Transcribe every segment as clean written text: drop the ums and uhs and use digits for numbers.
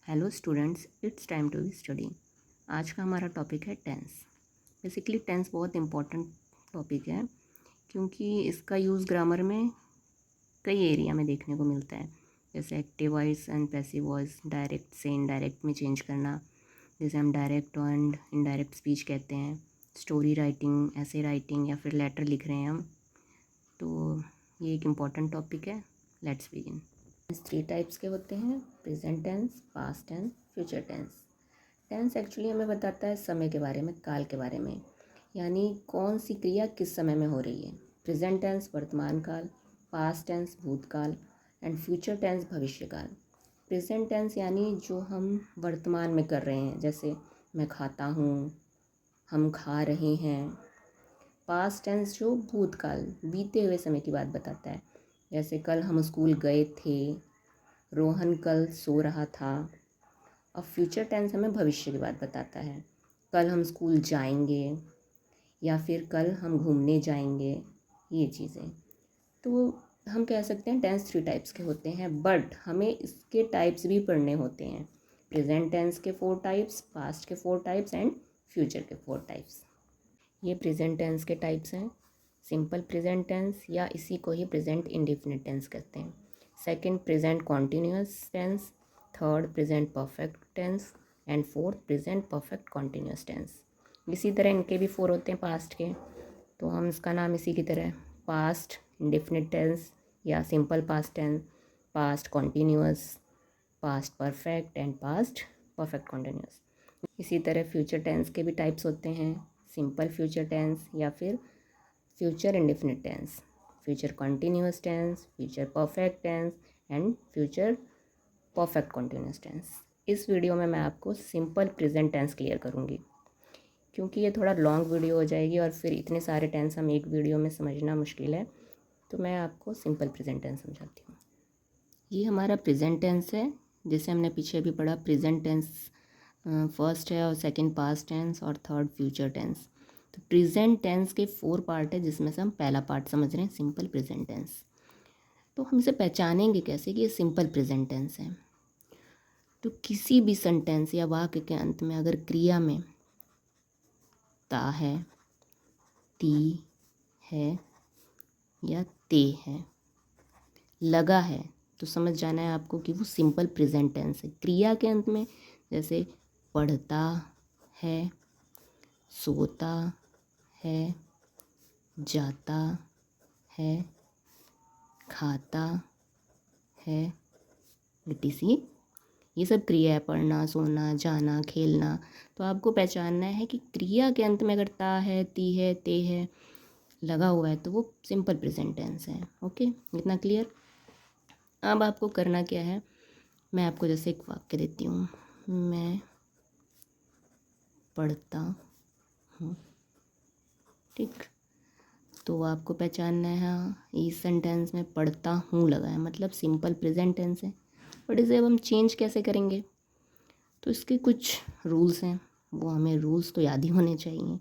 Hello students, it's time to study. आज का हमारा टॉपिक है टेंस। बेसिकली टेंस बहुत इम्पोर्टेंट टॉपिक है क्योंकि इसका यूज़ ग्रामर में कई एरिया में देखने को मिलता है, जैसे active voice and passive voice, direct से इनडायरेक्ट में चेंज करना, जैसे हम डायरेक्ट एंड इनडायरेक्ट स्पीच कहते हैं, स्टोरी राइटिंग, ऐसे राइटिंग या फिर लेटर लिख रहे हैं हम, तो ये एक इम्पॉर्टेंट टॉपिक है। Let's begin. थ्री टाइप्स के होते हैं: present tense, past tense, future tense. Tense actually हमें बताता है समय के बारे में, काल के बारे में, यानी कौन सी क्रिया किस समय में हो रही है। प्रेजेंट टेंस वर्तमान काल, पास्ट टेंस भूतकाल एंड फ्यूचर टेंस भविष्य काल। प्रेजेंट टेंस यानी जो हम वर्तमान में कर रहे हैं, जैसे मैं खाता हूँ, हम खा रहे हैं। पास्ट टेंस जो भूतकाल, बीते हुए समय की बात बताता है, जैसे कल हम स्कूल गए थे, रोहन कल सो रहा था। अब फ्यूचर टेंस हमें भविष्य की बात बताता है, कल हम स्कूल जाएंगे या फिर कल हम घूमने जाएंगे, ये चीज़ें। तो हम कह सकते हैं टेंस थ्री टाइप्स के होते हैं, बट हमें इसके टाइप्स भी पढ़ने होते हैं। प्रेजेंट टेंस के 4 टाइप्स, पास्ट के 4 टाइप्स एंड फ्यूचर के 4 टाइप्स। ये प्रेजेंट टेंस के टाइप्स हैं: सिंपल प्रेजेंट टेंस या इसी को ही प्रेजेंट इंडेफिनिट टेंस कहते हैं। Second present continuous tense, third present perfect tense and fourth present perfect continuous tense. इसी तरह इनके भी 4 होते हैं पास्ट के, तो हम इसका नाम इसी की तरह पास्ट इंडेफिनिट टेंस या simple past tense, past continuous, past perfect and past perfect continuous. इसी तरह फ्यूचर टेंस के भी टाइप्स होते हैं: सिंपल फ्यूचर टेंस या फिर future indefinite tense, future continuous tense, future perfect tense and future perfect continuous tense. इस video में मैं आपको सिंपल प्रेजेंट टेंस क्लियर करूँगी, क्योंकि ये थोड़ा लॉन्ग वीडियो हो जाएगी और फिर इतने सारे टेंस हम एक वीडियो में समझना मुश्किल है, तो मैं आपको सिंपल प्रेजेंट टेंस समझाती हूँ। ये हमारा प्रेजेंट टेंस है, जैसे हमने पीछे भी पढ़ा। प्रेजेंट टेंस फर्स्ट है और सेकंड पास्ट टेंस और थर्ड फ्यूचर टेंस। तो प्रेजेंट टेंस के 4 पार्ट है, जिसमें से हम पहला पार्ट समझ रहे हैं सिंपल प्रेजेंट टेंस। तो हम इसे पहचानेंगे कैसे कि ये सिंपल प्रेजेंट टेंस है। तो किसी भी सेंटेंस या वाक्य के अंत में अगर क्रिया में ता है, ती है या ते है लगा है, तो समझ जाना है आपको कि वो सिंपल प्रेजेंट टेंस है। क्रिया के अंत में जैसे पढ़ता है, सोता है, जाता है, खाता है, etc। ये सब क्रिया है, पढ़ना, सोना, जाना, खेलना। तो आपको पहचानना है कि क्रिया के अंत में अगर ता है, ती है, ते है लगा हुआ है तो वो सिंपल प्रेजेंट टेंस है। ओके, इतना क्लियर। अब आपको करना क्या है, मैं आपको जैसे एक वाक्य देती हूँ, मैं पढ़ता हूँ, ठीक। तो आपको पहचानना है, हाँ इस सेंटेंस में पढ़ता हूँ लगा है, मतलब सिंपल प्रेजेंट टेंस है। बट इसे अब हम चेंज कैसे करेंगे, तो इसके कुछ रूल्स हैं, वो हमें रूल्स तो याद ही होने चाहिए।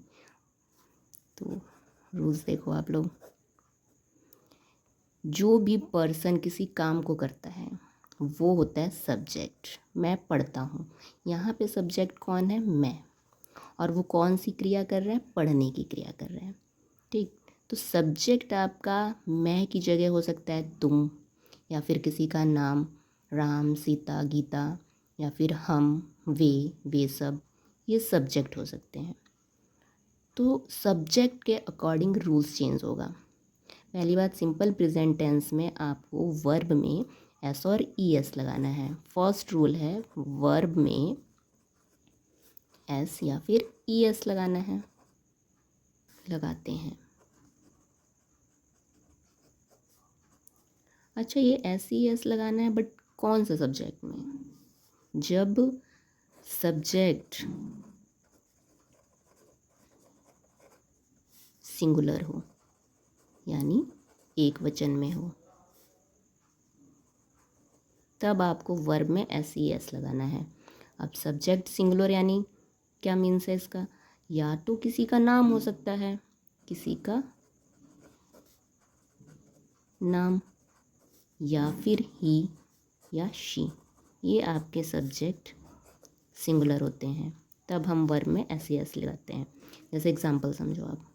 तो रूल्स देखो आप लोग। जो भी पर्सन किसी काम को करता है वो होता है सब्जेक्ट। मैं पढ़ता हूँ, यहाँ पे सब्जेक्ट कौन है? मैं। और वो कौन सी क्रिया कर रहे हैं? पढ़ने की क्रिया कर रहे हैं, ठीक। तो सब्जेक्ट आपका मैं की जगह हो सकता है तुम, या फिर किसी का नाम, राम, सीता, गीता, या फिर हम, वे सब, ये सब्जेक्ट हो सकते हैं। तो सब्जेक्ट के अकॉर्डिंग रूल्स चेंज होगा। पहली बात, सिंपल प्रेजेंट टेंस में आपको वर्ब में एस और ई एस लगाना है। फर्स्ट रूल है वर्ब में एस या फिर ई एस लगाना है, लगाते हैं। अच्छा, ये एस ई एस लगाना है, बट कौन से सब्जेक्ट में? जब सब्जेक्ट सिंगुलर हो, यानी एक वचन में हो, तब आपको वर्ब में एस ई एस लगाना है। अब सब्जेक्ट सिंगुलर यानी क्या मीन्स है इसका? या तो किसी का नाम हो सकता है, किसी का नाम, या फिर ही या शी, ये आपके सब्जेक्ट सिंगुलर होते हैं, तब हम वर्ब में एस एस लगाते हैं। जैसे एग्जांपल समझो आप,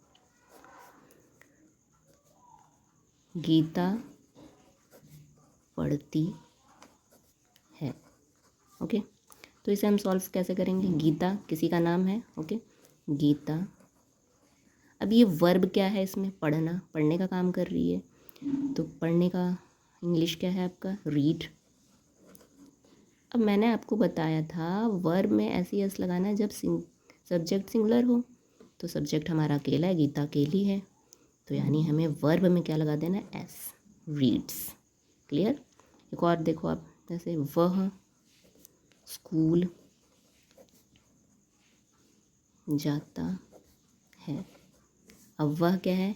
गीता पढ़ती है। ओके, तो इसे हम सॉल्व कैसे करेंगे? गीता किसी का नाम है, ओके, गीता। अब ये वर्ब क्या है इसमें? पढ़ना, पढ़ने का काम कर रही है, तो पढ़ने का इंग्लिश क्या है आपका? रीड। अब मैंने आपको बताया था वर्ब में ऐसी एस लगाना है जब सब्जेक्ट सिंगुलर हो। तो सब्जेक्ट हमारा अकेला है, गीता अकेली है, तो यानी हमें वर्ब में क्या लगा देना है? S, reads. क्लियर? एक और देखो आप, जैसे वह स्कूल जाता है। अब वह क्या है?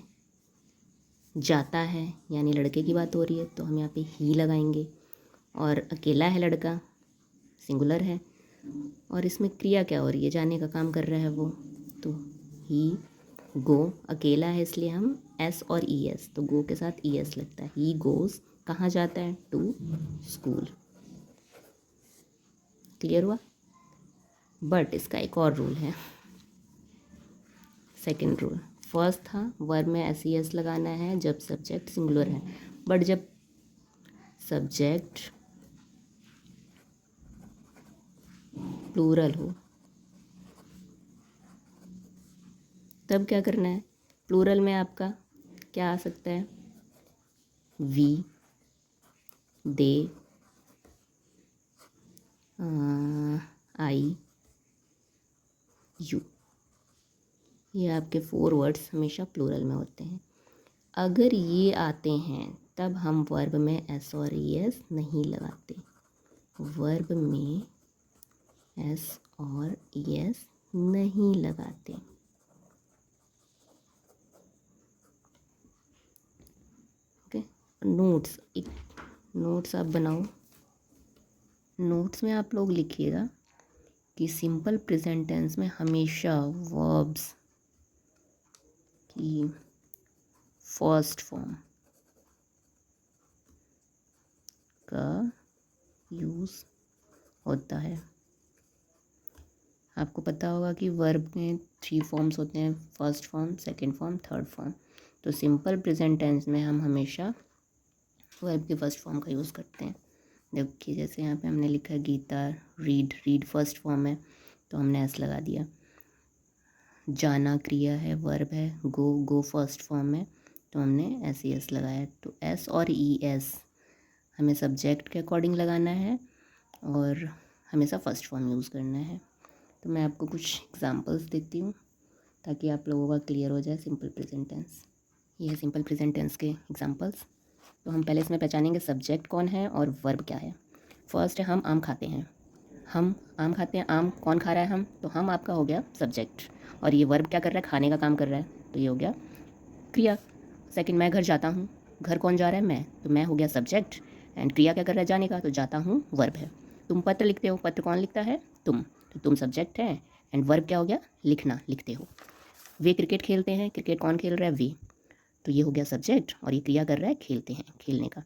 जाता है, यानी लड़के की बात हो रही है, तो हम यहाँ पे ही लगाएंगे। और अकेला है लड़का, सिंगुलर है, और इसमें क्रिया क्या हो रही है? जाने का काम कर रहा है वो, तो ही गो। अकेला है इसलिए हम एस और ई एस, तो गो के साथ ई एस लगता है। ही गोज़, कहाँ जाता है? To school. क्लियर हुआ? बट इसका एक और रूल है, सेकंड रूल। फर्स्ट था वर्ब में एस ई एस लगाना है जब सब्जेक्ट सिंगुलर है, बट जब सब्जेक्ट प्लूरल हो तब क्या करना है? प्लूरल में आपका क्या आ सकता है? We, they, I, you. ये आपके 4 वर्ड्स हमेशा प्लूरल में होते हैं। अगर ये आते हैं तब हम वर्ब में एस और ई एस नहीं लगाते। वर्ब में एस और ई एस नहीं लगाते। ओके, नोट्स, एक नोट्स आप बनाओ। नोट्स में आप लोग लिखिएगा कि सिंपल प्रेजेंट टेंस में हमेशा वर्ब्स की फर्स्ट फॉर्म का यूज़ होता है। आपको पता होगा कि वर्ब में 3 फॉर्म्स होते हैं, first form, second form, third form. तो सिंपल प्रेजेंट टेंस में हम हमेशा वर्ब के फर्स्ट फॉर्म का यूज़ करते हैं। देखिए जैसे यहाँ पे हमने लिखा है Geeta read, read first form है तो हमने एस लगा दिया। जाना क्रिया है, वर्ब है, गो, गो फर्स्ट फॉर्म है तो हमने एस ई एस लगाया। तो एस और ई एस हमें सब्जेक्ट के अकॉर्डिंग लगाना है और हमेशा फर्स्ट फॉर्म यूज़ करना है। तो मैं आपको कुछ एग्जांपल्स देती हूँ ताकि आप लोगों का क्लियर हो जाए सिंपल प्रेजेंट टेंस। ये है सिंपल प्रेजेंट टेंस के एग्जांपल्स। तो हम पहले इसमें पहचानेंगे सब्जेक्ट कौन है और वर्ब क्या है। फर्स्ट है हम आम खाते हैं। हम आम खाते हैं, आम कौन खा रहा है? हम। तो हम आपका हो गया सब्जेक्ट, और ये वर्ब क्या कर रहा है? खाने का काम कर रहा है, तो ये हो गया क्रिया। सेकंड, मैं घर जाता हूँ। घर कौन जा रहा है? मैं, तो मैं हो गया सब्जेक्ट, एंड क्रिया क्या कर रहा है? जाने का, तो जाता हूँ वर्ब है। तुम पत्र लिखते हो, पत्र कौन लिखता है? तुम, तो तुम सब्जेक्ट है, एंड वर्ब क्या हो गया? लिखना, लिखते हो। वे क्रिकेट खेलते हैं, क्रिकेट कौन खेल रहा है? वे, तो ये हो गया सब्जेक्ट, और ये क्रिया कर रहा है खेलते हैं, खेलने का।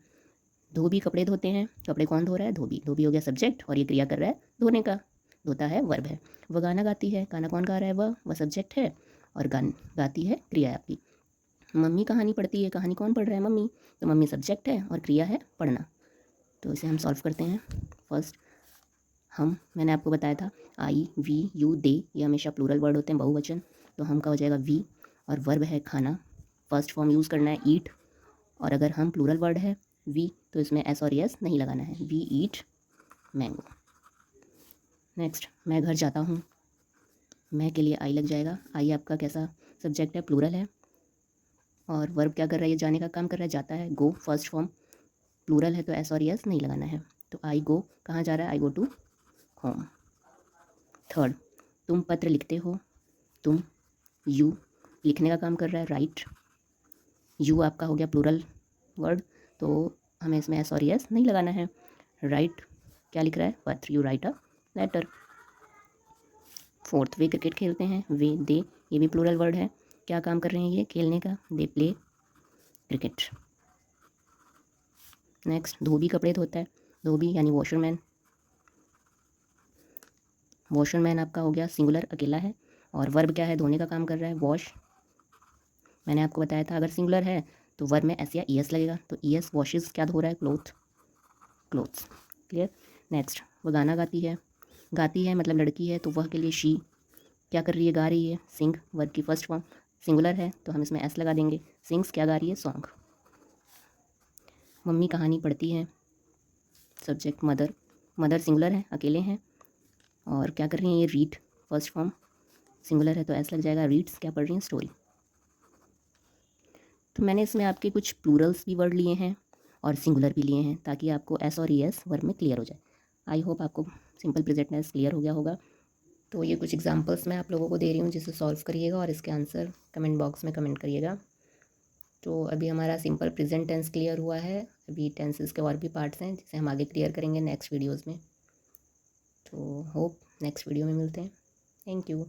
धोबी कपड़े धोते हैं, कपड़े कौन धो रहा है? धोबी, धोबी हो गया सब्जेक्ट, और ये क्रिया कर रहा है धोने का, धोता है वर्ब है। वह गाना गाती है, गाना कौन गा रहा है? वह सब्जेक्ट है, और गाती है क्रिया है आपकी। मम्मी कहानी पढ़ती है, कहानी कौन पढ़ रहा है? मम्मी, तो मम्मी सब्जेक्ट है और क्रिया है पढ़ना। तो इसे हम सॉल्व करते हैं। फर्स्ट हम, मैंने आपको बताया था आई, वी, यू, दे, ये हमेशा प्लूरल वर्ड होते हैं, बहुवचन। तो हम का हो जाएगा वी, और वर्ब है खाना, फर्स्ट फॉर्म यूज़ करना है ईट। और अगर हम प्लूरल वर्ड है वी, तो इसमें एस और एस नहीं लगाना है। We eat mango. नेक्स्ट, मैं घर जाता हूँ। मैं के लिए आई लग जाएगा। आई आपका कैसा सब्जेक्ट है? प्लूरल है, और वर्ब क्या कर रहा है? ये जाने का काम कर रहा है, जाता है। गो फर्स्ट फॉर्म, प्लूरल है तो एस और एस नहीं लगाना है। तो आई गो, कहाँ जा रहा है? आई गो टू होम। थर्ड, तुम पत्र लिखते हो। तुम, यू, लिखने का काम कर रहा है, राइट। यू आपका हो गया प्लूरल वर्ड, तो हमें इसमें एस और एस नहीं लगाना है। राइट क्या लिख रहा है? पत्र, you write a letter. Fourth, वे क्रिकेट खेलते हैं। वे, दे, ये भी प्लूरल वर्ड है, क्या काम कर रहे हैं? ये खेलने का, दे प्ले क्रिकेट। नेक्स्ट, धोबी कपड़े धोता है। धोबी यानी वॉशरमैन, वॉशरमैन आपका हो गया सिंगुलर, अकेला है, और वर्ब क्या है, धोने का काम कर रहा है, वॉश। मैंने आपको बताया था अगर सिंगुलर है तो वर्ब में एस या ई एस लगेगा, तो ई एस वॉशेस क्या धो रहा है, क्लोथ्स। क्लियर। नेक्स्ट, वो गाना गाती है, गाती है मतलब लड़की है, तो वह के लिए शी क्या कर रही है, गा रही है, सिंग वर्ब की फर्स्ट फॉर्म, सिंगुलर है तो हम इसमें एस लगा देंगे, सिंग्स क्या गा रही है, सॉन्ग। मम्मी कहानी पढ़ती है, सब्जेक्ट मदर, मदर सिंगुलर है, अकेले हैं, और क्या कर रही हैं ये, रीड फर्स्ट फॉर्म, सिंगुलर है तो एस लग जाएगा, रीड्स क्या पढ़ रही हैं, स्टोरी। तो मैंने इसमें आपके कुछ प्लूरल्स भी वर्ड लिए हैं और सिंगुलर भी लिए हैं, ताकि आपको एस और ई एस वर्ड में क्लियर हो जाए। आई होप आपको सिंपल प्रेजेंट टेंस क्लियर हो गया होगा। तो ये कुछ एग्जांपल्स मैं आप लोगों को दे रही हूँ, जिसे सॉल्व करिएगा और इसके आंसर कमेंट बॉक्स में कमेंट करिएगा। तो अभी हमारा सिंपल प्रेजेंट टेंस क्लियर हुआ है, अभी टेंसेस के और भी पार्ट्स हैं जिसे हम आगे क्लियर करेंगे नेक्स्ट वीडियोज़ में। तो होप नेक्स्ट वीडियो में मिलते हैं। Thank you.